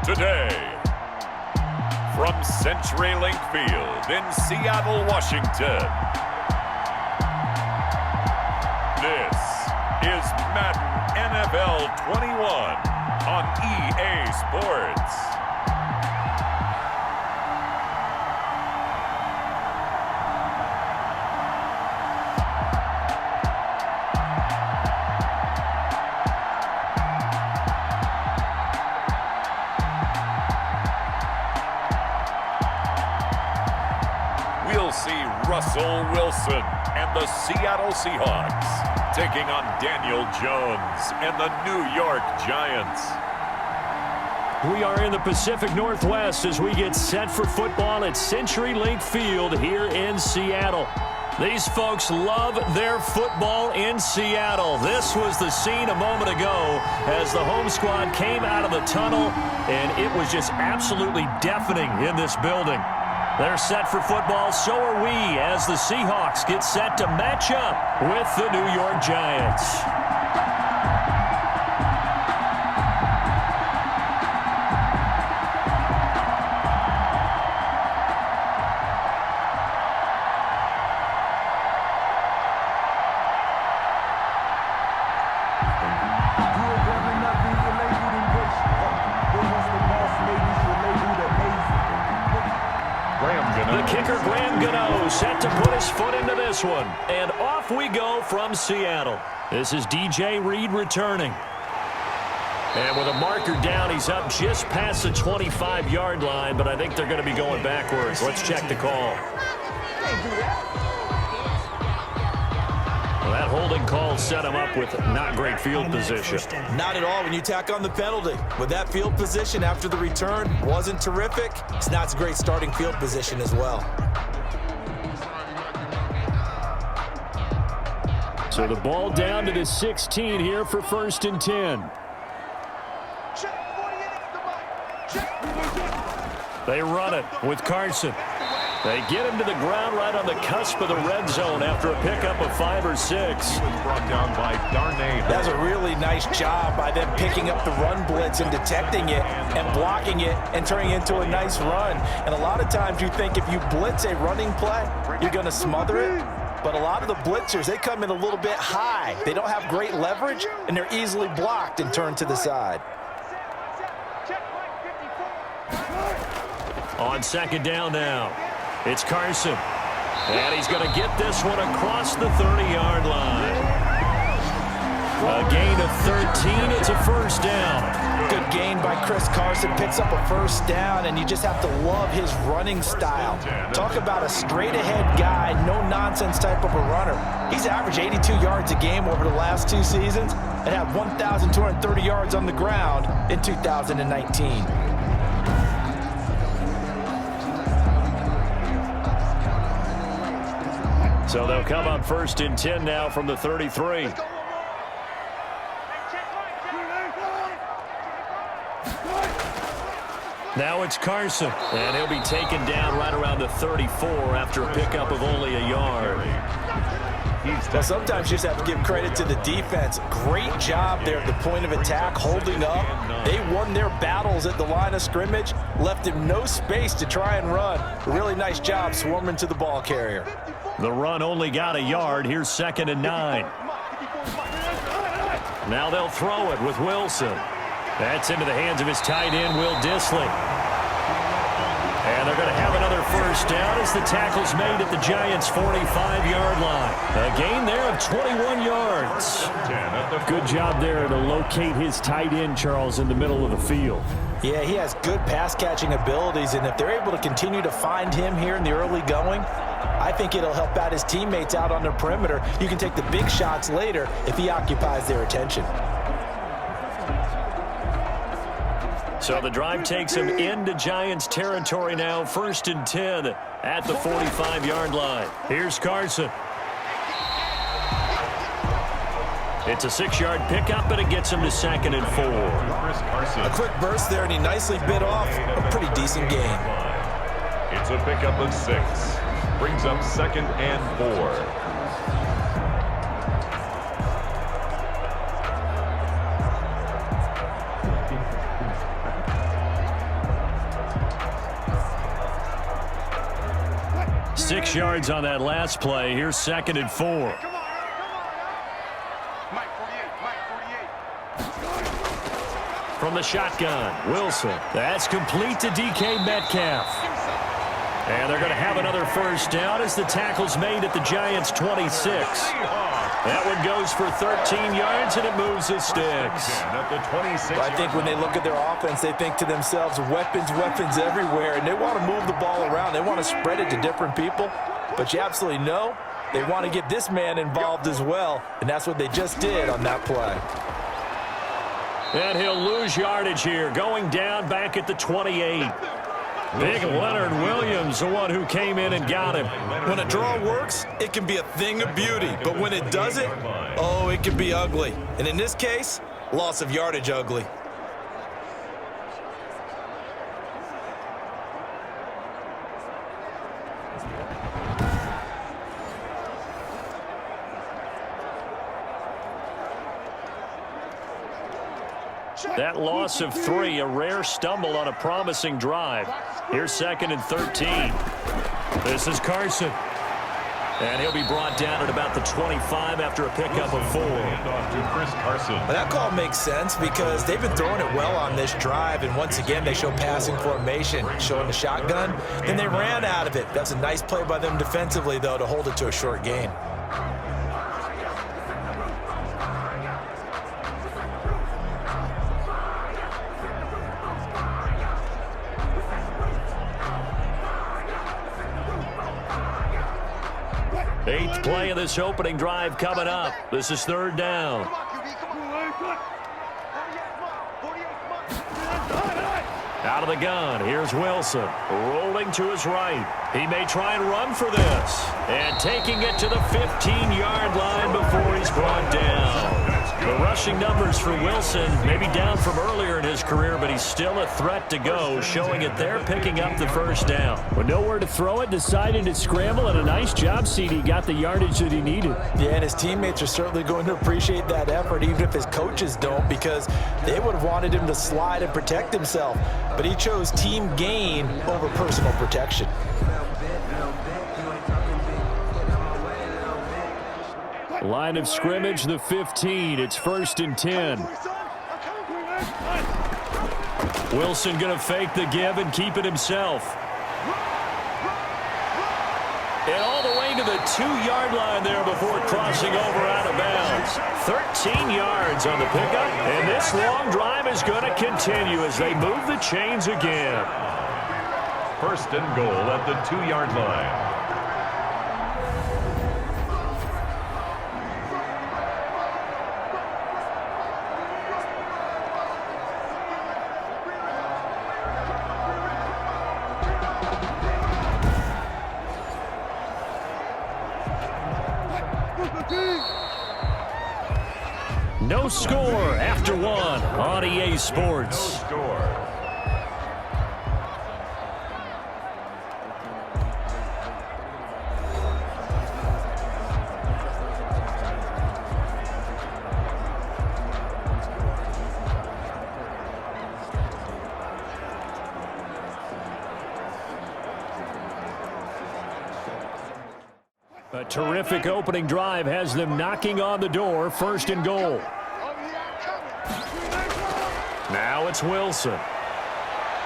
today. From CenturyLink Field in Seattle, Washington, this is Madden NFL 21 on EA Sports. We'll see Russell Wilson and the Seattle Seahawks taking on Daniel Jones and the New York Giants. We are in the Pacific Northwest as we get set for football at CenturyLink Field here in Seattle. These folks love their football in Seattle. This was the scene a moment ago as the home squad came out of the tunnel, and it was just absolutely deafening in this building. They're set for football, so are we, as the Seahawks get set to match up with the New York Giants. Set to put his foot into this one. And off we go from Seattle. This is DJ Reed returning. And with a marker down, he's up just past the 25-yard line, but I think they're going to be going backwards. Let's check the call. Well, that holding call set him up with not great field position. Not at all when you tack on the penalty. With that field position after the return wasn't terrific, it's not a great starting field position as well. So the ball down to the 16 here for 1st and 10. They run it with Carson. They get him to the ground right on the cusp of the red zone after a pickup of 5 or 6. Brought down by Darnay. That's a really nice job by them picking up the run blitz and detecting it and blocking it and turning it into a nice run. And a lot of times you think if you blitz a running play, you're going to smother it. But a lot of the blitzers, they come in a little bit high. They don't have great leverage, and they're easily blocked and turned to the side. On 2nd down now, it's Carson. And he's going to get this one across the 30-yard line. A gain of 13. It's a 1st down. Good gain by Chris Carson. Picks up a 1st down, and you just have to love his running style. Talk about a straight-ahead guy, no-nonsense type of a runner. He's averaged 82 yards a game over the last 2 seasons and had 1,230 yards on the ground in 2019. So they'll come up 1st and 10 now from the 33. Now it's Carson, and he'll be taken down right around the 34 after a pickup of only a yard. Well, sometimes you just have to give credit to the defense. Great job there at the point of attack, holding up. They won their battles at the line of scrimmage, left him no space to try and run. Really nice job swarming to the ball carrier. The run only got a yard. Here's 2nd and 9. Now they'll throw it with Wilson. That's into the hands of his tight end, Will Dissly. And they're going to have another 1st down as the tackle's made at the Giants' 45-yard line. A gain there of 21 yards. Good job there to locate his tight end, Charles, in the middle of the field. Yeah, he has good pass-catching abilities, and if they're able to continue to find him here in the early going, I think it'll help out his teammates out on the perimeter. You can take the big shots later if he occupies their attention. So the drive takes him into Giants territory now, 1st and 10 at the 45-yard line. Here's Carson. It's a 6-yard pickup, and it gets him to 2nd and 4. A quick burst there, and he nicely bit off a pretty decent gain. It's a pickup of 6. Brings up 2nd and 4. 6 yards on that last play. Here's 2nd and 4. From the shotgun, Wilson. That's complete to DK Metcalf. And they're going to have another first down as the tackle's made at the Giants' 26. That one goes for 13 yards, and it moves the sticks. I think when they look at their offense, they think to themselves, weapons, weapons everywhere, and they want to move the ball around. They want to spread it to different people. But you absolutely know they want to get this man involved as well, and that's what they just did on that play. And he'll lose yardage here, going down back at the 28. Big Leonard Williams, the one who came in and got him. When a draw works, it can be a thing of beauty. But when it doesn't, oh, it can be ugly. And in this case, loss of yardage ugly. That loss of 3, a rare stumble on a promising drive. Here's 2nd and 13. This is Carson. And he'll be brought down at about the 25 after a pickup of 4. Well, that call makes sense because they've been throwing it well on this drive, and once again they show passing formation, showing the shotgun. Then they ran out of it. That's a nice play by them defensively, though, to hold it to a short gain. Eighth play of this opening drive coming up. This is 3rd down. Out of the gun, here's Wilson. Rolling to his right. He may try and run for this. And taking it to the 15-yard line before he's brought down. The rushing numbers for Wilson maybe down from earlier in his career, but he's still a threat to go, showing it there, picking up the first down. With nowhere to throw it, decided to scramble, and a nice job, CD. Got the yardage that he needed. Yeah, and his teammates are certainly going to appreciate that effort, even if his coaches don't, because they would have wanted him to slide and protect himself. But he chose team gain over personal protection. Line of scrimmage, the 15. It's 1st and 10. Wilson going to fake the give and keep it himself. And all the way to the 2-yard line there before crossing over out of bounds. 13 yards on the pickup. And this long drive is going to continue as they move the chains again. 1st and goal at the 2-yard line. No score after 1 on EA Sports. No score. A terrific opening drive has them knocking on the door. 1st and goal. Now it's Wilson.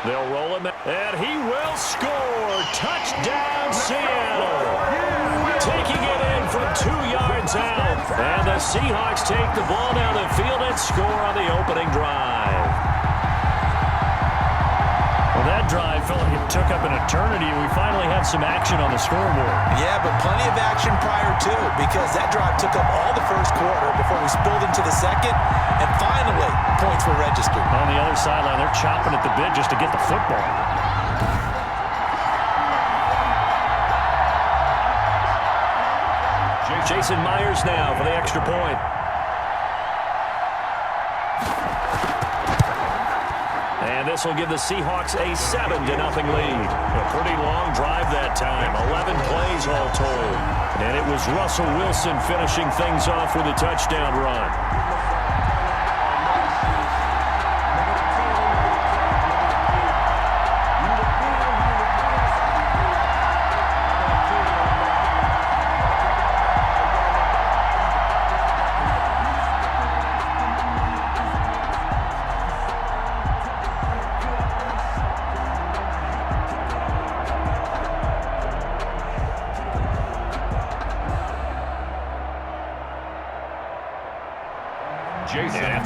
They'll roll him, and he will score. Touchdown, Seattle. Taking it in from 2 yards out. And the Seahawks take the ball down the field and score on the opening drive. Well, that drive felt like it took up an eternity, and we finally have some action on the scoreboard. Yeah, but plenty of action prior to, because that drive took up all the first quarter before we spilled into the second, and finally, points were registered. On the other sideline, they're chopping at the bit just to get the football. Jason Myers now for the extra point. And this will give the Seahawks a 7-0 lead. A pretty long drive that time. 11 plays all told. And it was Russell Wilson finishing things off with a touchdown run.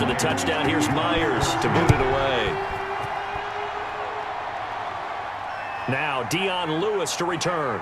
after the touchdown. Here's Myers to boot it away. Now Dion Lewis to return.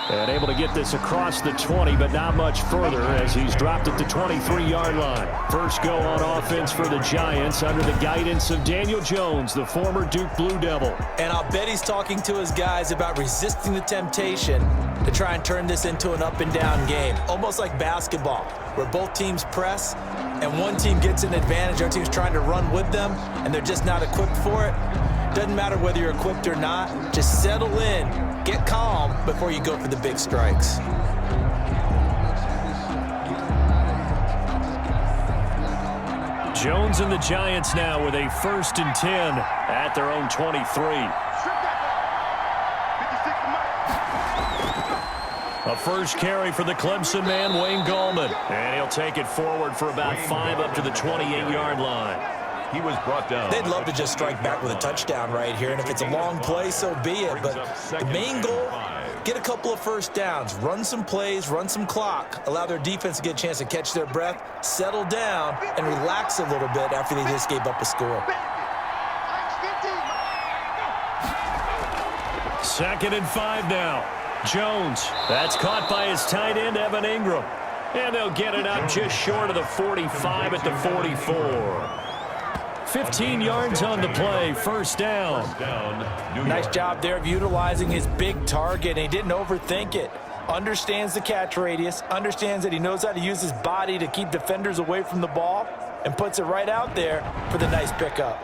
And able to get this across the 20, but not much further as he's dropped at the 23-yard line. First go on offense for the Giants under the guidance of Daniel Jones, the former Duke Blue Devil. And I'll bet he's talking to his guys about resisting the temptation to try and turn this into an up-and-down game, almost like basketball, where both teams press and one team gets an advantage. Our team's trying to run with them, and they're just not equipped for it. Doesn't matter whether you're equipped or not. Just settle in, get calm before you go for the big strikes. Jones and the Giants now with a 1st and 10 at their own 23. A first carry for the Clemson man, Wayne Gallman. And he'll take it forward for about 5 up to the 28-yard line. He was brought down. They'd love to just strike back with a touchdown right here, and if it's a long play, so be it. But the main goal, get a couple of first downs, run some plays, run some clock, allow their defense to get a chance to catch their breath, settle down, and relax a little bit after they just gave up a score. 2nd and 5 now. Jones, that's caught by his tight end, Evan Ingram. And they'll get it up just short of the 45 at the 44. 15 yards on the play, first down. Nice job there of utilizing his big target, and he didn't overthink it. Understands the catch radius, understands that he knows how to use his body to keep defenders away from the ball, and puts it right out there for the nice pickup.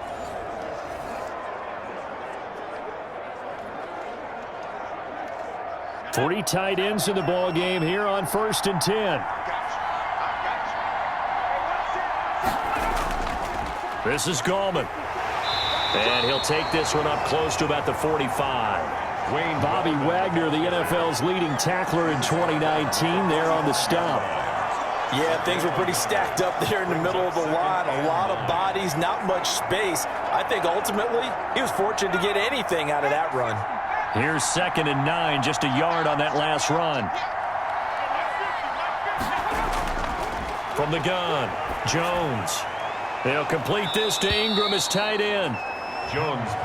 Three tight ends in the ball game here on 1st and 10. This is Gallman. And he'll take this one up close to about the 45. Bobby Wagner, the NFL's leading tackler in 2019, there on the stop. Yeah, things were pretty stacked up there in the middle of the line. A lot of bodies, not much space. I think ultimately he was fortunate to get anything out of that run. Here's 2nd and 9, just a yard on that last run. From the gun, Jones. They'll complete this to Ingram as tight end.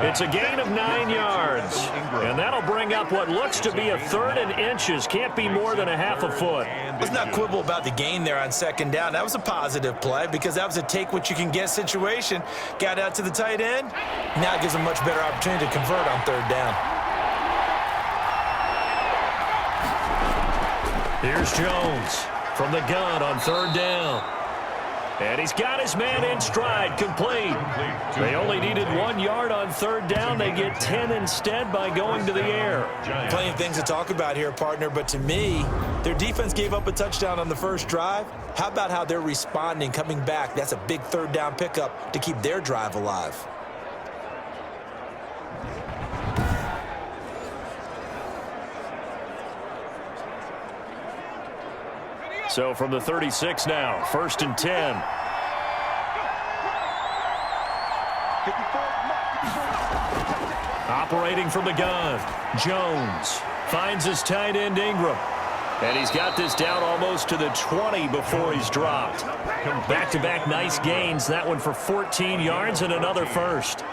It's a gain of 9 yards. And that'll bring up what looks to be a 3rd and inches. Can't be more than a half a foot. Let's not quibble about the gain there on 2nd down. That was a positive play because that was a take-what-you-can-get situation. Got out to the tight end. Now it gives them a much better opportunity to convert on 3rd down. Here's Jones from the gun on 3rd down. And he's got his man in stride, complete. They only needed 1 yard on 3rd down. They get 10 instead by going to the air. Plenty of things to talk about here, partner, but to me, their defense gave up a touchdown on the first drive. How about how they're responding, coming back? That's a big 3rd down pickup to keep their drive alive. So from the 36 now, 1st and 10. Operating from the gun, Jones finds his tight end Ingram. And he's got this down almost to the 20 before he's dropped. Back-to-back nice gains, that one for 14 yards and another first.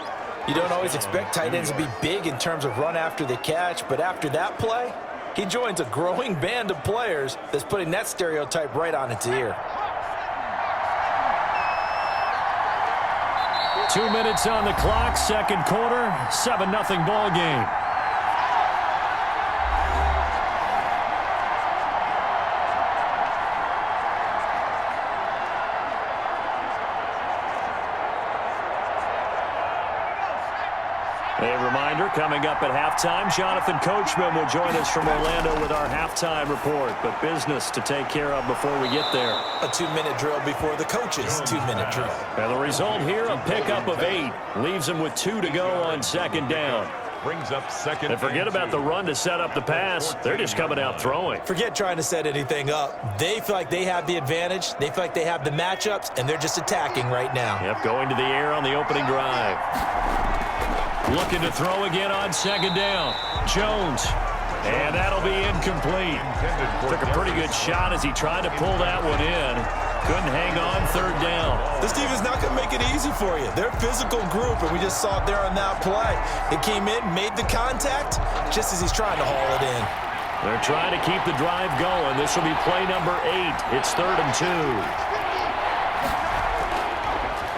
You don't always expect tight ends to be big in terms of run after the catch, but after that play, he joins a growing band of players that's putting that stereotype right on its ear. 2 minutes on the clock, 2nd quarter, 7-0 ball game. A reminder, coming up at halftime, Jonathan Coachman will join us from Orlando with our halftime report. But business to take care of before we get there. A 2-minute drill before the coach's 2-minute drill. And the result here, a pickup of 8. Leaves them with 2 to go on 2nd down. Brings up 2nd. And forget about the run to set up the pass. They're just coming out throwing. Forget trying to set anything up. They feel like they have the advantage. They feel like they have the matchups, and they're just attacking right now. Yep, going to the air on the opening drive. Looking to throw again on 2nd down. Jones. And that'll be incomplete. Took a pretty good shot as he tried to pull that one in. Couldn't hang on third down. This team is not going to make it easy for you. They're a physical group, and we just saw it there on that play. They came in, made the contact, just as he's trying to haul it in. They're trying to keep the drive going. This will be play number 8. It's 3rd and 2.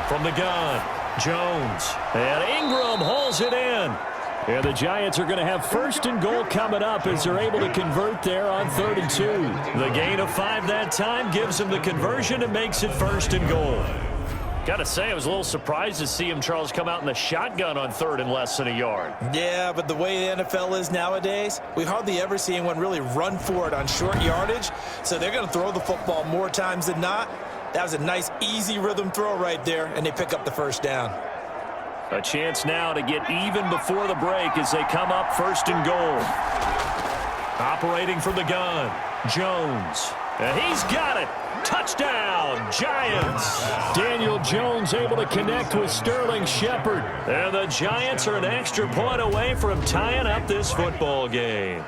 From the gun, Jones. And Ingram hauls it in. And the Giants are going to have 1st and goal coming up as they're able to convert there on 3rd and 2. The gain of 5 that time gives them the conversion and makes it 1st and goal. Got to say, I was a little surprised to see him, Charles, come out in the shotgun on 3rd and less than a yard. Yeah, but the way the NFL is nowadays, we hardly ever see anyone really run for it on short yardage. So they're going to throw the football more times than not. That was a nice, easy rhythm throw right there, and they pick up the 1st down. A chance now to get even before the break as they come up 1st and goal. Operating from the gun, Jones. And he's got it. Touchdown, Giants. Daniel Jones able to connect with Sterling Shepard. And the Giants are an extra point away from tying up this football game.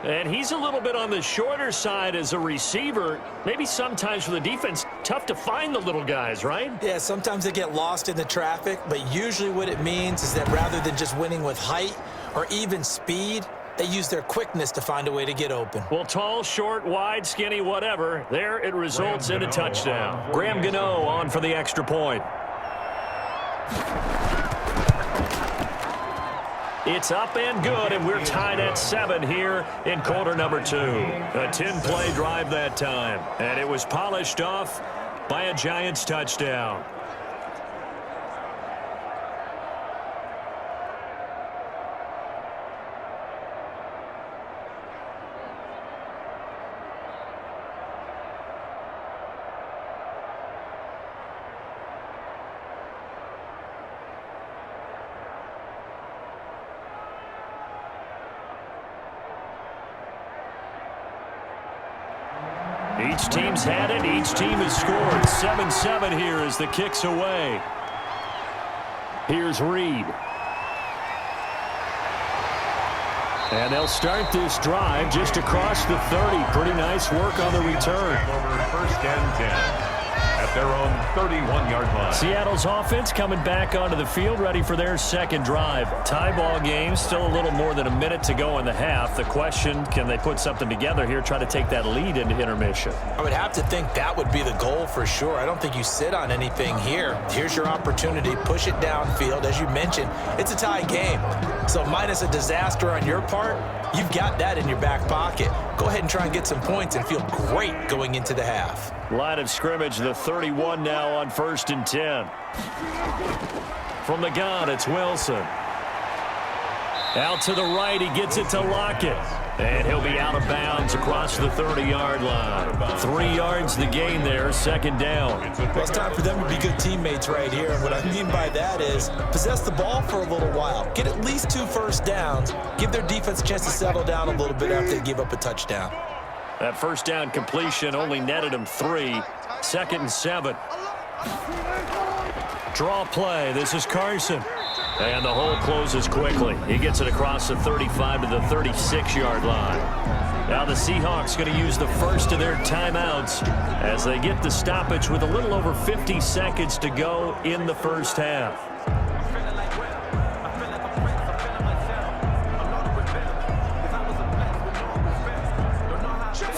And he's a little bit on the shorter side as a receiver. Maybe sometimes for the defense, tough to find the little guys, right? Yeah, sometimes they get lost in the traffic, but usually what it means is that rather than just winning with height or even speed, they use their quickness to find a way to get open. Well, tall, short, wide, skinny, whatever, there it results in a touchdown. Graham Gano on for the extra point. It's up and good, and we're tied at 7 here in quarter number 2. A 10-play drive that time, and it was polished off by a Giants touchdown. Each team's had it. Each team has scored. 7-7 here as the kick's away. Here's Reed. And they'll start this drive just across the 30. Pretty nice work on the return. Over 1st and 10 at their own 31-yard line. Seattle's offense coming back onto the field, ready for their 2nd drive. Tie ball game, still a little more than a minute to go in the half. The question, can they put something together here, try to take that lead into intermission? I would have to think that would be the goal for sure. I don't think you sit on anything here. Here's your opportunity. Push it downfield. As you mentioned, it's a tie game. So minus a disaster on your part, you've got that in your back pocket. Go ahead and try and get some points and feel great going into the half. Line of scrimmage, the 31 now on 1st and 10. From the gun, it's Wilson. Out to the right, he gets it to Lockett. And he'll be out of bounds across the 30-yard line. 3 yards the gain there, 2nd down. Well, it's time for them to be good teammates right here. And what I mean by that is possess the ball for a little while. Get at least 2 first downs. Give their defense a chance to settle down a little bit after they give up a touchdown. That 1st down completion only netted him 3. 2nd and 7. Draw play. This is Carson. And the hole closes quickly. He gets it across the 35 to the 36-yard line. Now the Seahawks going to use the first of their timeouts as they get the stoppage with a little over 50 seconds to go in the 1st half.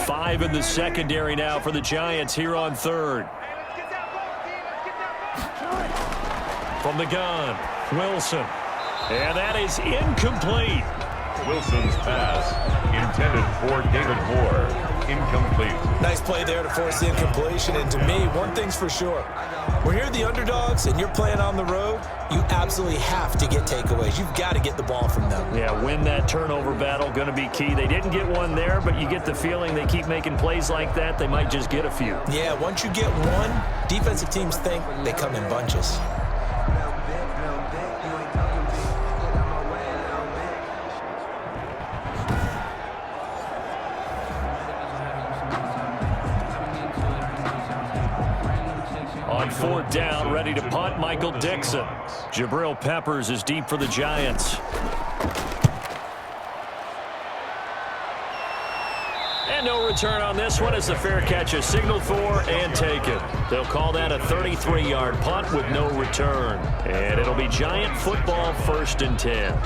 Five in the secondary now for the Giants here on 3rd. From the gun, Wilson. And that is incomplete. Wilson's pass intended for David Moore. Incomplete. Nice play there to force the incompletion. And to me, one thing's for sure. When you're the underdogs and you're playing on the road, you absolutely have to get takeaways. You've got to get the ball from them. Yeah, win that turnover battle, going to be key. They didn't get one there, but you get the feeling they keep making plays like that, they might just get a few. Yeah, once you get one, defensive teams think they come in bunches. On 4th down, ready to punt, Michael Dixon. Jabril Peppers is deep for the Giants. And no return on this one as the fair catch is signaled for and taken. They'll call that a 33-yard punt with no return. And it'll be Giant football 1st and 10.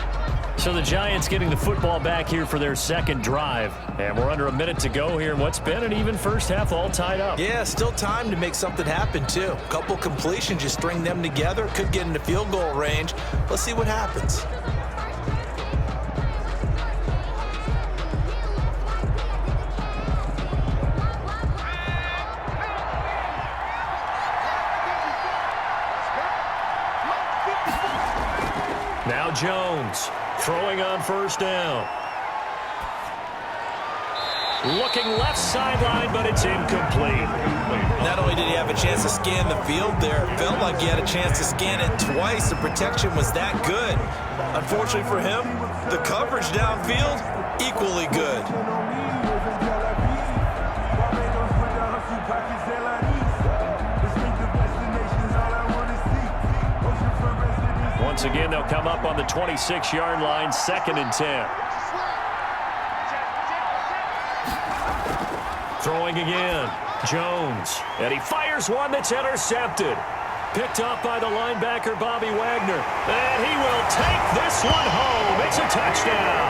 So the Giants getting the football back here for their second drive. And we're under a minute to go here in what's been an even first half, all tied up. Yeah, still time to make something happen, too. A couple completions, you string them together, could get into field goal range. Let's see what happens. Now Jones throwing on 1st down. Looking left sideline, but it's incomplete. Not only did he have a chance to scan the field there, it felt like he had a chance to scan it twice. The protection was that good. Unfortunately for him, the coverage downfield, equally good. Once again, they'll come up on the 26-yard line, 2nd and 10. Throwing again, Jones. And he fires one that's intercepted. Picked up by the linebacker, Bobby Wagner. And he will take this one home. It's a touchdown.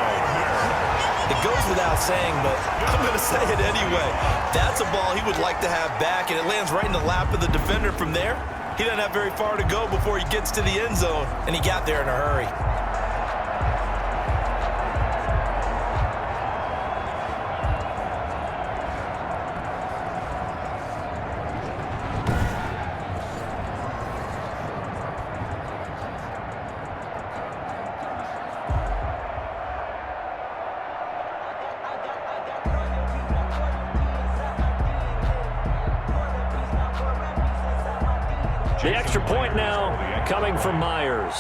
It goes without saying, but I'm going to say it anyway. That's a ball he would like to have back, and it lands right in the lap of the defender from there. He doesn't have very far to go before he gets to the end zone, and he got there in a hurry. The extra point now coming from Myers.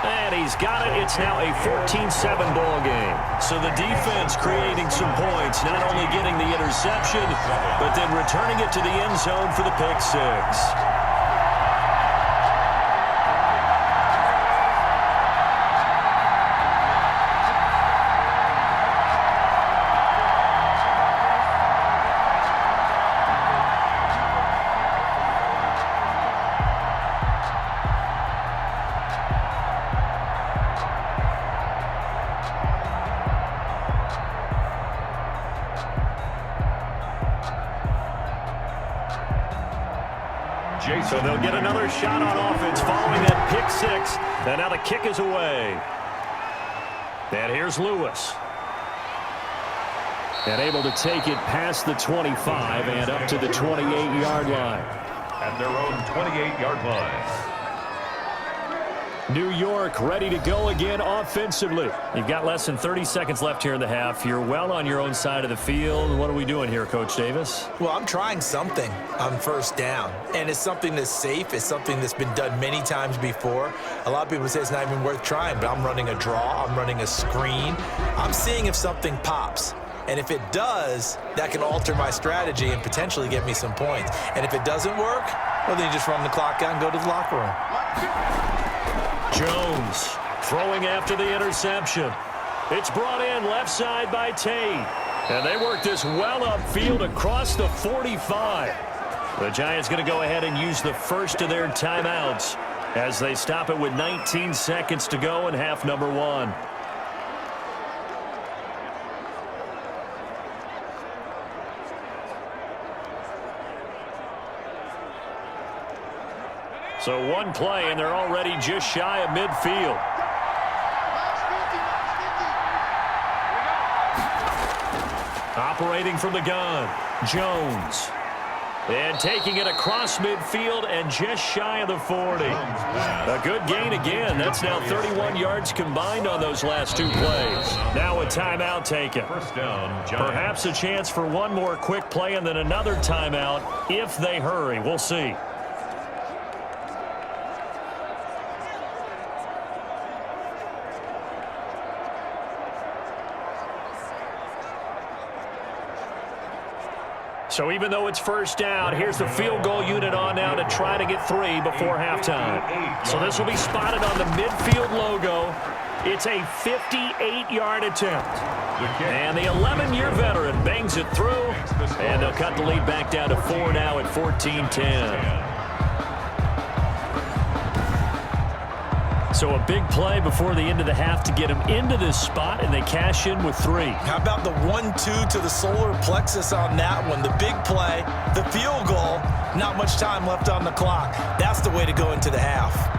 And he's got it. It's now a 14-7 ball game. So the defense creating some points, not only getting the interception, but then returning it to the end zone for the pick six. So they'll get another shot on offense following that pick six. And now the kick is away. And here's Lewis. And able to take it past the 25 and up to the 28-yard line. At their own 28-yard line. New York ready to go again offensively. You've got less than 30 seconds left here in the half. You're well on your own side of the field. What are we doing here, Coach Davis? Well, I'm trying something on 1st down, and it's something that's safe. It's something that's been done many times before. A lot of people say it's not even worth trying, but I'm running a draw. I'm running a screen. I'm seeing if something pops. And if it does, that can alter my strategy and potentially get me some points. And if it doesn't work, well, then you just run the clock out and go to the locker room. Jones throwing after the interception. It's brought in left side by Tate. And they work this well upfield across the 45. The Giants going to go ahead and use the first of their timeouts as they stop it with 19 seconds to go in half number one. So one play, and they're already just shy of midfield. Operating from the gun, Jones. And taking it across midfield and just shy of the 40. A good gain again. That's now 31 yards combined on those last two plays. Now a timeout taken. First down, Perhaps a chance for one more quick play and then another timeout if they hurry. We'll see. So even though it's first down, here's the field goal unit on now to try to get 3 before halftime. So this will be spotted on the midfield logo. It's a 58-yard attempt. And the 11-year veteran bangs it through, and they'll cut the lead back down to 4 now at 14-10. So a big play before the end of the half to get them into this spot, and they cash in with 3. How about the 1-2 to the solar plexus on that one? The big play, the field goal, not much time left on the clock. That's the way to go into the half.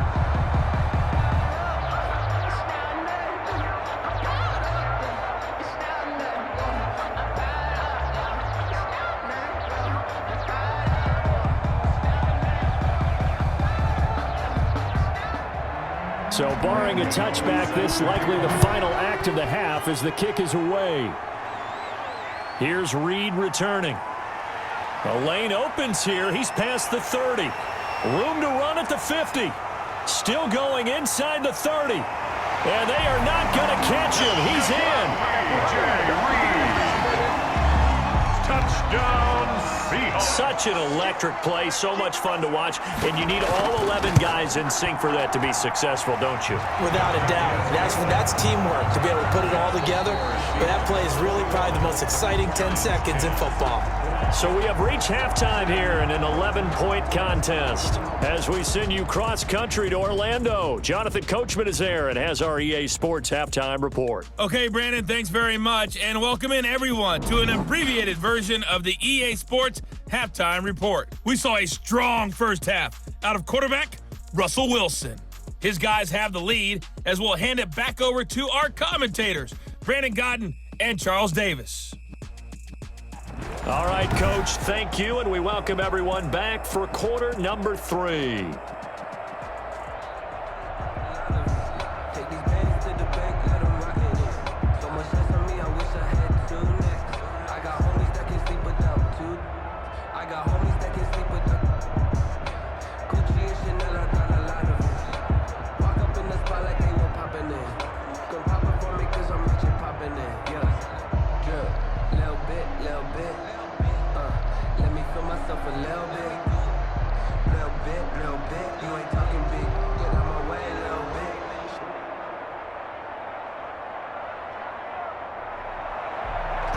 So barring a touchback, this likely the final act of the half as the kick is away. Here's Reed returning. The lane opens here. He's past the 30. Room to run at the 50. Still going inside the 30. And they are not going to catch him. He's in. Touchdown, Seahawks. Such an electric play. So much fun to watch. And you need all 11 guys in sync for that to be successful, don't you? Without a doubt. That's teamwork to be able to put it all together. But that play is really probably the most exciting 10 seconds in football. So we have reached halftime here in an 11-point contest. As we send you cross-country to Orlando, Jonathan Coachman is there and has our EA Sports halftime report. Okay, Brandon, thanks very much, and welcome in everyone to an abbreviated version of the EA Sports halftime report. We saw a strong first half out of quarterback Russell Wilson. His guys have the lead, as we'll hand it back over to our commentators, Brandon Godden and Charles Davis. All right, Coach, thank you, and we welcome everyone back for quarter number 3.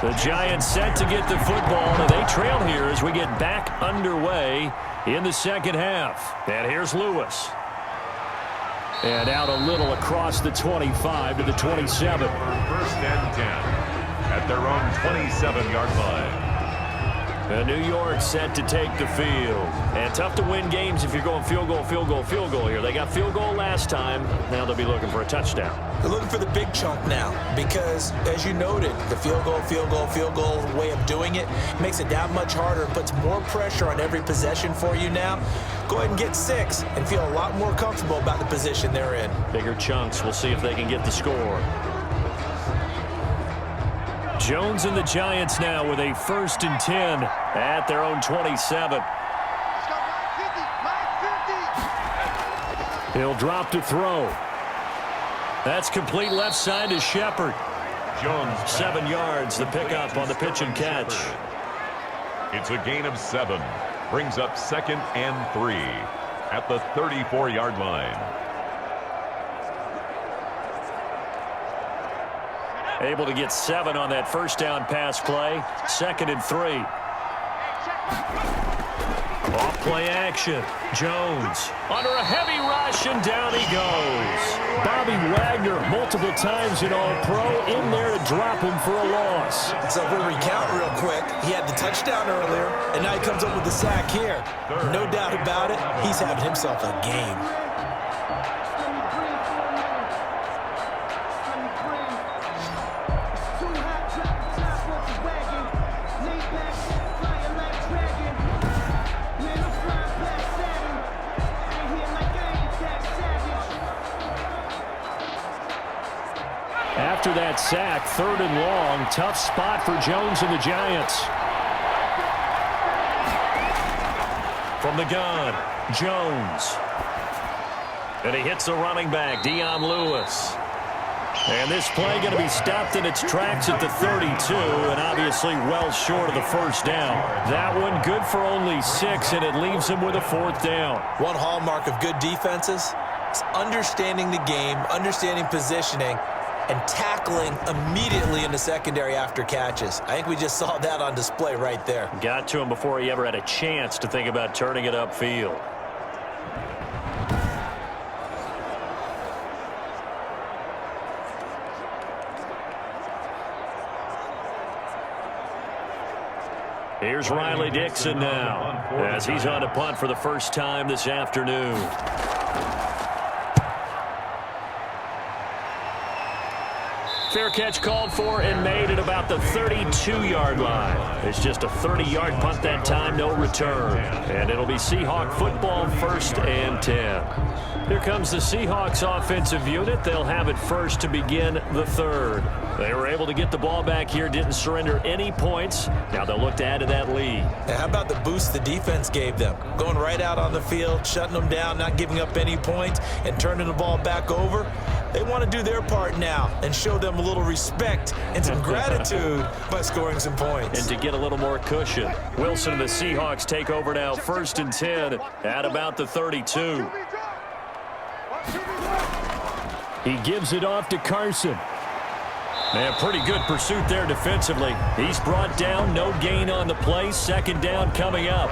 The Giants set to get the football, and they trail here as we get back underway in the second half. And here's Lewis. And out a little across the 25 to the 27. First and 10 at their own 27-yard line. And New York set to take the field. And tough to win games if you're going field goal, field goal, field goal here. They got field goal last time. Now they'll be looking for a touchdown. They're looking for the big chunk now because, as you noted, the field goal way of doing it makes it that much harder, puts more pressure on every possession for you now. Go ahead and get 6 and feel a lot more comfortable about the position they're in. Bigger chunks. We'll see if they can get the score. Jones and the Giants now with a 1st and 10 at their own 27. He'll drop to throw. That's complete left side to Shepard. Jones 7 yards, the pickup on the pitch and catch. It's a gain of 7. Brings up 2nd and 3 at the 34-yard line. Able to get 7 on that first down pass play. 2nd and 3. Off play action. Jones under a heavy rush, and down he goes. Bobby Wagner, multiple times in All-Pro, in there to drop him for a loss. So if we recount real quick, he had the touchdown earlier, and now he comes up with the sack here. No doubt about it, he's having himself a game. After that sack, 3rd and long, tough spot for Jones and the Giants. From the gun, Jones. And he hits the running back, Dion Lewis. And this play going to be stopped in its tracks at the 32, and obviously well short of the first down. That one good for only 6, and it leaves him with a 4th down. One hallmark of good defenses It's understanding the game, understanding positioning, and tackling immediately in the secondary after catches. I think we just saw that on display right there. Got to him before he ever had a chance to think about turning it upfield. Here's Riley Dixon now, as he's on to punt for the first time this afternoon. Fair catch called for and made at about the 32-yard line. It's just a 30-yard punt that time, no return. And it'll be Seahawk football, 1st and 10. Here comes the Seahawks offensive unit. They'll have it first to begin the 3rd. They were able to get the ball back here, didn't surrender any points. Now they'll look to add to that lead. Now, how about the boost the defense gave them? Going right out on the field, shutting them down, not giving up any points, and turning the ball back over. They want to do their part now and show them a little respect and some gratitude by scoring some points. And to get a little more cushion. Wilson and the Seahawks take over now, 1st and 10 at about the 32. He gives it off to Carson. Man, pretty good pursuit there defensively. He's brought down, no gain on the play. 2nd down coming up.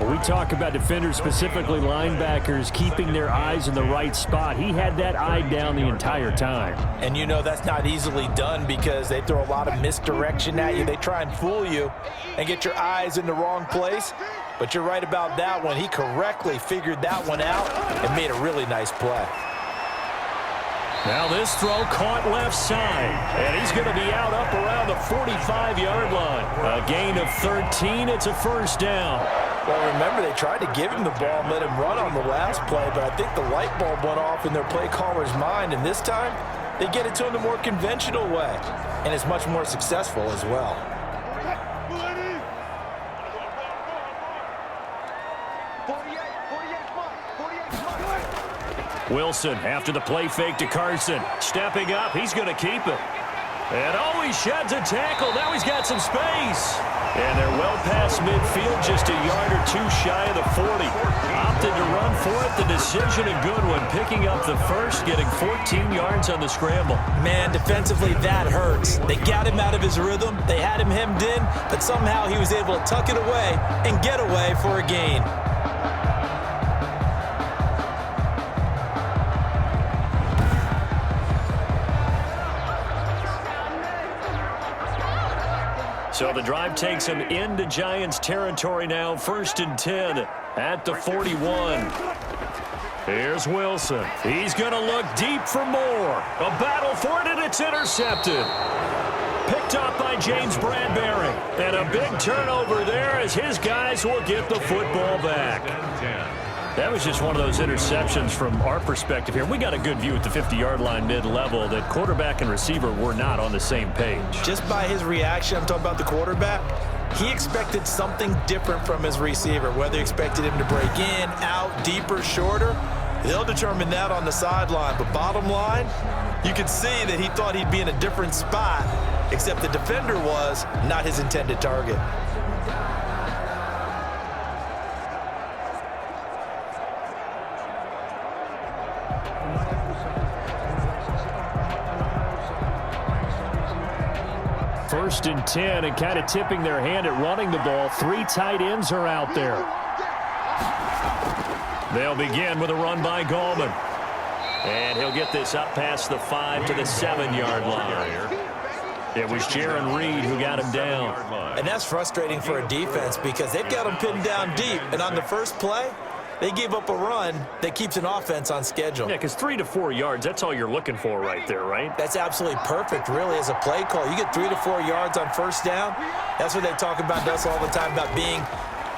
When we talk about defenders, specifically linebackers, keeping their eyes in the right spot, he had that eye down the entire time. And you know that's not easily done because they throw a lot of misdirection at you. They try and fool you and get your eyes in the wrong place. But you're right about that one. He correctly figured that one out and made a really nice play. Now this throw caught left side, and he's going to be out up around the 45-yard line. A gain of 13. It's a 1st down. Well, remember, they tried to give him the ball and let him run on the last play, but I think the light bulb went off in their play caller's mind, and this time they get it to him the more conventional way, and it's much more successful as well. Wilson after the play fake to Carson. Stepping up, he's going to keep it. And he sheds a tackle. Now he's got some space. And they're well past midfield, just a yard or two shy of the 40. Opted to run for it. The decision a good one. Picking up the first, getting 14 yards on the scramble. Man, defensively, that hurts. They got him out of his rhythm. They had him hemmed in, but somehow he was able to tuck it away and get away for a gain. So the drive takes him into Giants territory now, 1st and 10 at the 41. Here's Wilson. He's going to look deep for more. A battle for it, and it's intercepted. Picked up by James Bradbury. And a big turnover there as his guys will get the football back. That was just one of those interceptions from our perspective here. We got a good view at the 50-yard line mid-level that quarterback and receiver were not on the same page. Just by his reaction, I'm talking about the quarterback, he expected something different from his receiver, whether he expected him to break in, out, deeper, shorter. They'll determine that on the sideline. But bottom line, you could see that he thought he'd be in a different spot, except the defender was not his intended target. First and 10, and kind of tipping their hand at running the ball. 3 tight ends are out there. They'll begin with a run by Gallman. And he'll get this up past the 5 to the 7-yard line. It was Jaron Reed who got him down. And that's frustrating for a defense because they've got him pinned down deep. And on the first play, they gave up a run that keeps an offense on schedule. Yeah, because 3 to 4 yards, that's all you're looking for right there, right? That's absolutely perfect, really, as a play call. You get 3 to 4 yards on first down. That's what they talk about us all the time, about being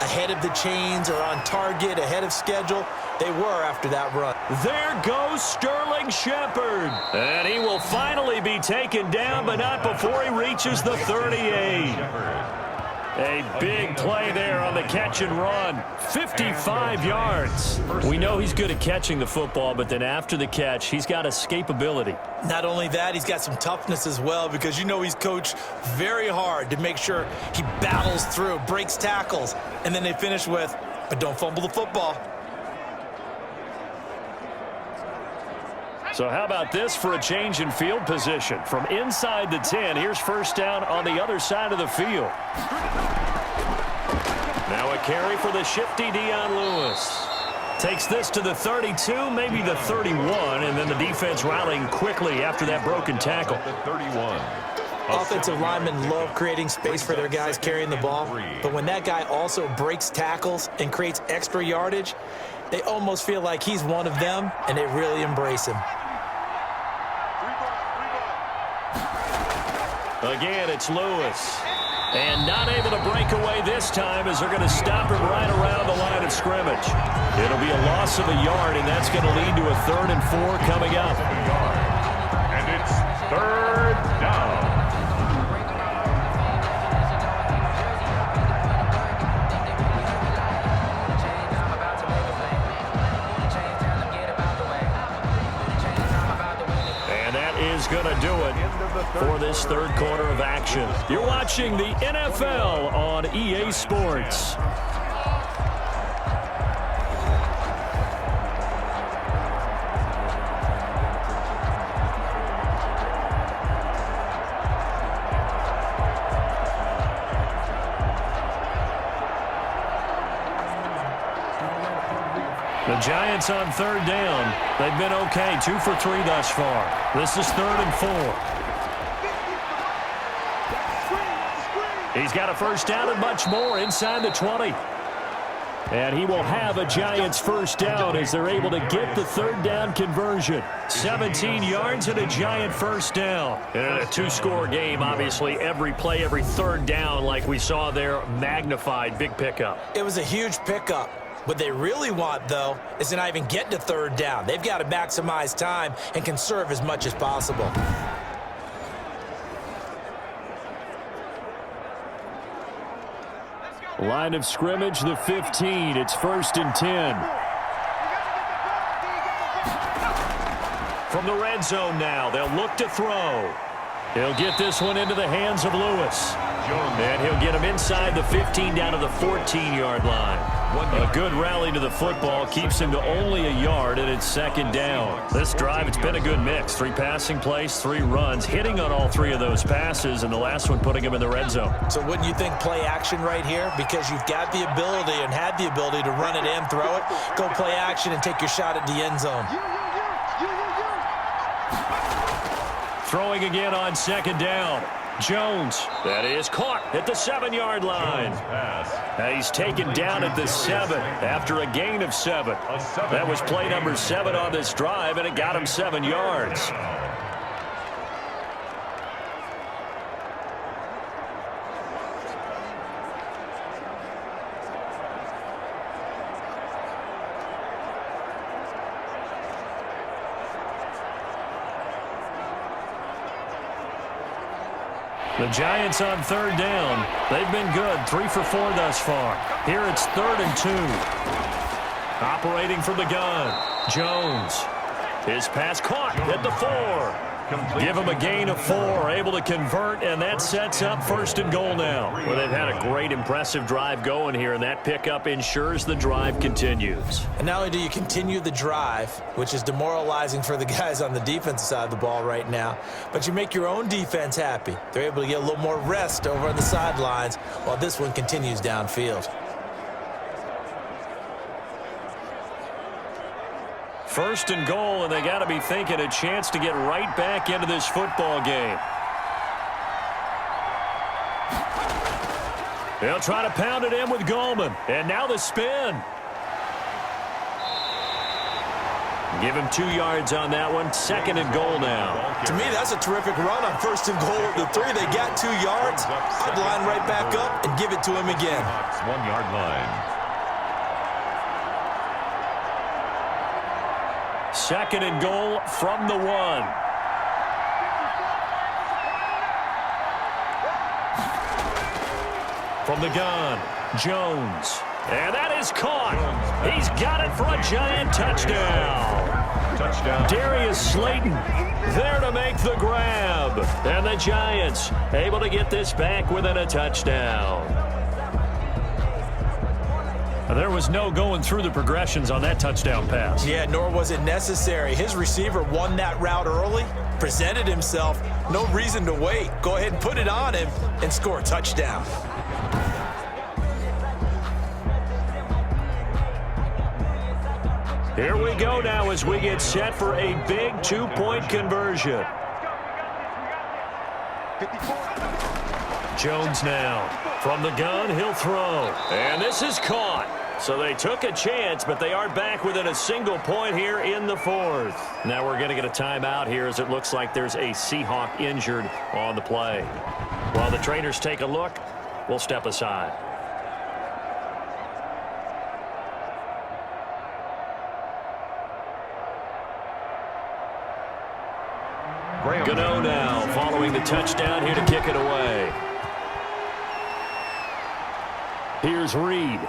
ahead of the chains or on target, ahead of schedule. They were after that run. There goes Sterling Shepard. And he will finally be taken down, but not before he reaches the 38. A big play there on the catch and run. 55 yards. We know he's good at catching the football, but then after the catch, he's got escapability. Not only that, he's got some toughness as well because you know he's coached very hard to make sure he battles through, breaks tackles, and then they finish with, but don't fumble the football. So how about this for a change in field position? From inside the 10, here's first down on the other side of the field. Now a carry for the shifty Dion Lewis. Takes this to the 32, maybe the 31, and then the defense rallying quickly after that broken tackle. The 31. Offensive linemen love creating space for their guys carrying the ball, but when that guy also breaks tackles and creates extra yardage, they almost feel like he's one of them, and they really embrace him. Again, it's Lewis. And not able to break away this time as they're going to stop him right around the line of scrimmage. It'll be a loss of a yard, and that's going to lead to a 3rd and 4 coming up. And it's 3rd down. Going to do it for this 3rd quarter of action. You're watching the NFL on EA Sports. The Giants on 3rd down. They've been okay, 2 for 3 thus far. This is 3rd and 4. He's got a first down and much more inside the 20. And he will have a Giants first down as they're able to get the 3rd down conversion. 17 yards and a Giant first down. And a 2-score game, obviously, every play, every 3rd down like we saw there, magnified, big pickup. It was a huge pickup. What they really want, though, is to not even get to 3rd down. They've got to maximize time and conserve as much as possible. Line of scrimmage, the 15. It's 1st and 10. From the red zone now, they'll look to throw. He'll get this one into the hands of Lewis. And he'll get him inside the 15 down to the 14-yard line. A good rally to the football keeps him to only a yard, and it's 2nd down. This drive, it's been a good mix. 3 passing plays, 3 runs, hitting on all 3 of those passes, and the last one putting him in the red zone. So wouldn't you think play action right here? Because you've got the ability and had the ability to run it and throw it. Go play action and take your shot at the end zone. Throwing again on 2nd down. Jones, that is caught at the 7-yard line. Now he's taken down at the 7 after a gain of 7. That was play number 7 on this drive, and it got him 7 yards. The Giants on 3rd down. They've been good, 3 for 4 thus far. Here it's 3rd and 2. Operating from the gun, Jones. His pass caught at the 4. Give him a gain of 4, able to convert, and that sets up 1st and goal now. Well, they've had a great, impressive drive going here, and that pickup ensures the drive continues. And not only do you continue the drive, which is demoralizing for the guys on the defensive side of the ball right now, but you make your own defense happy. They're able to get a little more rest over on the sidelines while this one continues downfield. 1st and goal, and they got to be thinking a chance to get right back into this football game. They'll try to pound it in with Goldman. And now the spin. Give him 2 yards on that one. 2nd and goal now. To me, that's a terrific run on 1st and goal at the 3. They got 2 yards. I'd line right back up and give it to him again. 1-yard line. 2nd and goal from the 1. From the gun, Jones. And that is caught. He's got it for a Giant touchdown. Darius Slayton there to make the grab. And the Giants able to get this back within a touchdown. There was no going through the progressions on that touchdown pass. Yeah, nor was it necessary. His receiver won that route early, presented himself, no reason to wait. Go ahead and put it on him and score a touchdown. Here we go now as we get set for a big 2-point conversion. Jones now from the gun, he'll throw. And this is caught. So they took a chance, but they are back within a single point here in the fourth. Now we're going to get a timeout here as it looks like there's a Seahawk injured on the play. While the trainers take a look, we'll step aside. Gano now following the touchdown here to kick it away. Here's Reed.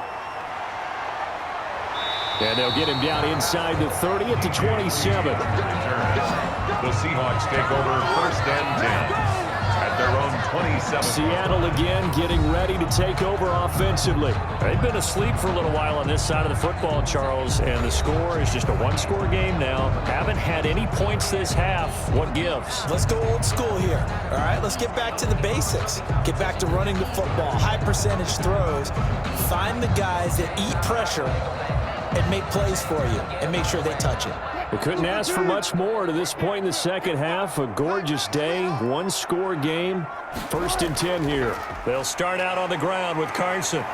And they'll get him down inside the 30 at the 27. The Seahawks take over 1st and 10 at their own 27. Seattle again getting ready to take over offensively. They've been asleep for a little while on this side of the football, Charles, and the score is just a one-score game now. Haven't had any points this half. What gives? Let's go old school here. All right, let's get back to the basics. Get back to running the football, high percentage throws. Find the guys that eat pressure and make plays for you and make sure they touch it. We couldn't ask for much more to this point in the second half. A gorgeous day, one-score game. 1st and 10 here. They'll start out on the ground with Carson.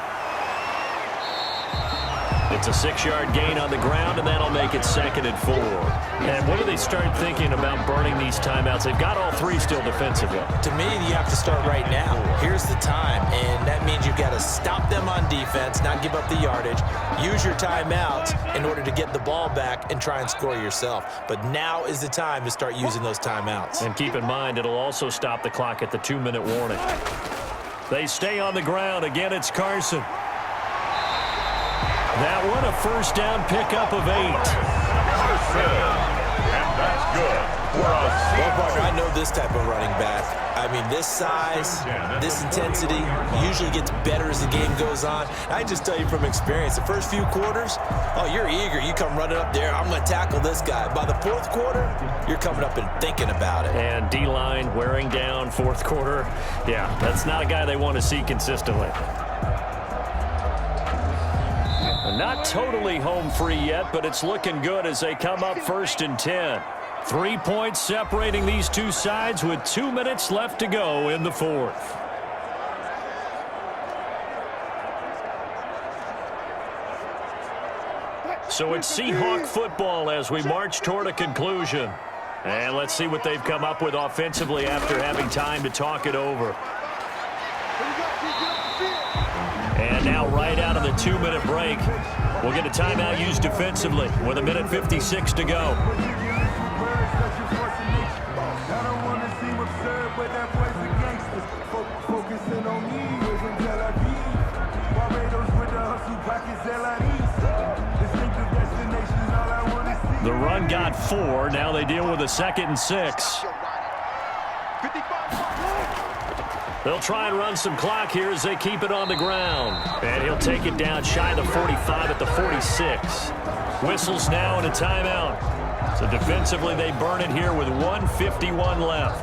It's a 6-yard gain on the ground, and that'll make it 2nd and 4. And when do they start thinking about burning these timeouts? They've got all 3 still defensively. To me, you have to start right now. Here's the time, and that means you've got to stop them on defense, not give up the yardage, use your timeouts in order to get the ball back and try and score yourself. But now is the time to start using those timeouts. And keep in mind, it'll also stop the clock at the 2-minute warning. They stay on the ground. Again, it's Carson. That one, a 1st down pickup of 8. And that's good for a Seahawks. I know this type of running back. I mean, this size, this intensity usually gets better as the game goes on. I just tell you from experience, the first few quarters, oh, you're eager. You come running up there, I'm going to tackle this guy. By the 4th quarter, you're coming up and thinking about it. And D-line wearing down 4th quarter. Yeah, that's not a guy they want to see consistently. Not totally home free yet, but it's looking good as they come up 1st and 10. 3 points separating these two sides with 2 minutes left to go in the 4th. So it's Seahawk football as we march toward a conclusion. And let's see what they've come up with offensively after having time to talk it over. And now right out of the 2-minute break, we'll get a timeout used defensively with 1:56 to go. The run got 4. Now they deal with a 2nd and 6. They'll try and run some clock here as they keep it on the ground. And he'll take it down shy of the 45 at the 46. Whistles now and a timeout. So defensively they burn it here with 1:51 left.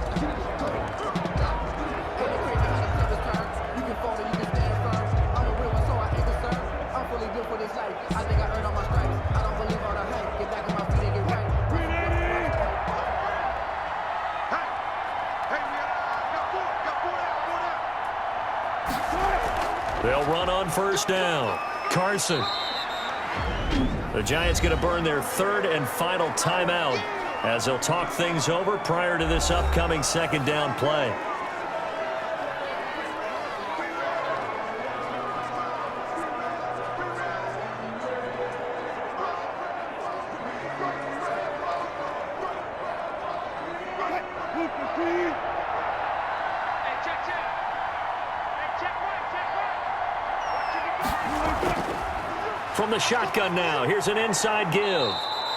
They'll run on 1st down. Carson. The Giants going to burn their 3rd and final timeout as they'll talk things over prior to this upcoming 2nd down play. From the shotgun now, here's an inside give.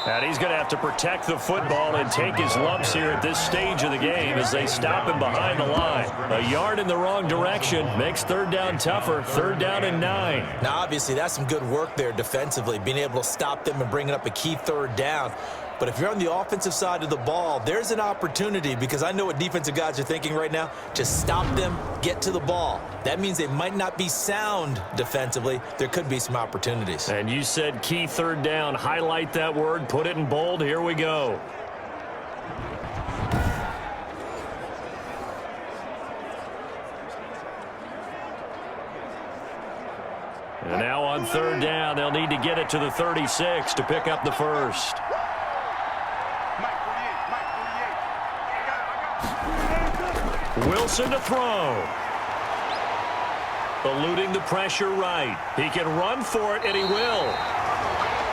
And he's going to have to protect the football and take his lumps here at this stage of the game as they stop him behind the line. A yard in the wrong direction makes third down tougher. Third down and 9. Now, obviously, that's some good work there defensively, being able to stop them and bringing up a key third down. But if you're on the offensive side of the ball, there's an opportunity, because I know what defensive guys are thinking right now. Just stop them, get to the ball. That means they might not be sound defensively. There could be some opportunities. And you said key third down. Highlight that word. Put it in bold. Here we go. And now on third down, they'll need to get it to the 36 to pick up the first. Wilson to throw. Eluding the pressure right. He can run for it, and he will.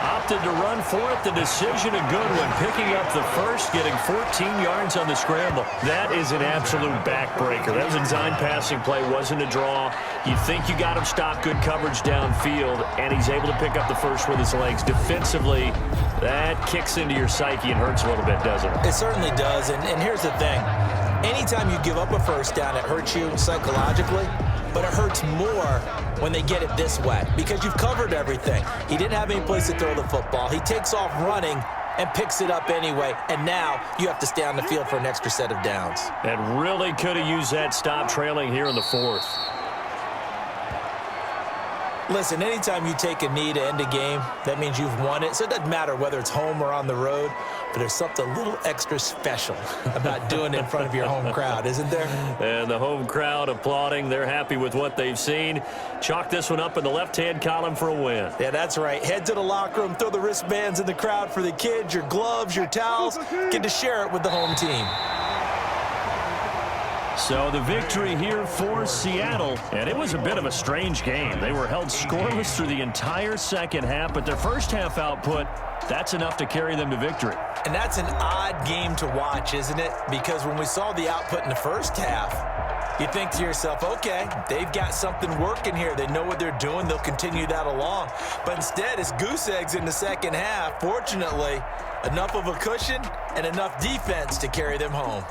Opted to run for it. The decision a good one. Picking up the first, getting 14 yards on the scramble. That is an absolute backbreaker. That was a design passing play. Wasn't a draw. You think you got him stopped. Good coverage downfield, and he's able to pick up the first with his legs. Defensively, that kicks into your psyche and hurts a little bit, doesn't it? It certainly does, and here's the thing. Anytime you give up a first down, it hurts you psychologically, but it hurts more when they get it this way, because you've covered everything. He didn't have any place to throw the football. He takes off running and picks it up anyway, and now you have to stay on the field for an extra set of downs. And really could have used that stop trailing here in the fourth. Listen, anytime you take a knee to end a game, that means you've won it. So it doesn't matter whether it's home or on the road, but there's something a little extra special about doing it in front of your home crowd, isn't there? And the home crowd applauding. They're happy with what they've seen. Chalk this one up in the left-hand column for a win. Yeah, that's right. Head to the locker room, throw the wristbands in the crowd for the kids, your gloves, your towels. Get to share it with the home team. So the victory here for Seattle, and it was a bit of a strange game. They were held scoreless through the entire second half, but their first half output, that's enough to carry them to victory. And that's an odd game to watch, isn't it? Because when we saw the output in the first half, you think to yourself, okay, they've got something working here. They know what they're doing. They'll continue that along. But instead, it's goose eggs in the second half. Fortunately, enough of a cushion and enough defense to carry them home.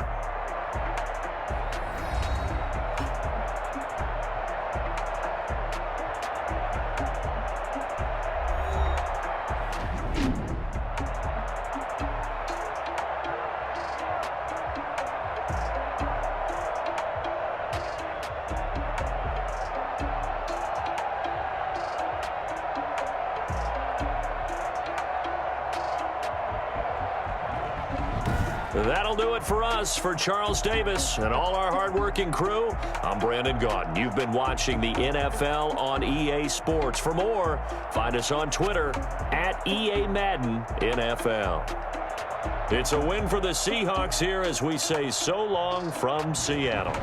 That'll do it for us. For Charles Davis and all our hardworking crew, I'm Brandon Gaudin. You've been watching the NFL on EA Sports. For more, find us on Twitter at EA Madden NFL. It's a win for the Seahawks here as we say so long from Seattle.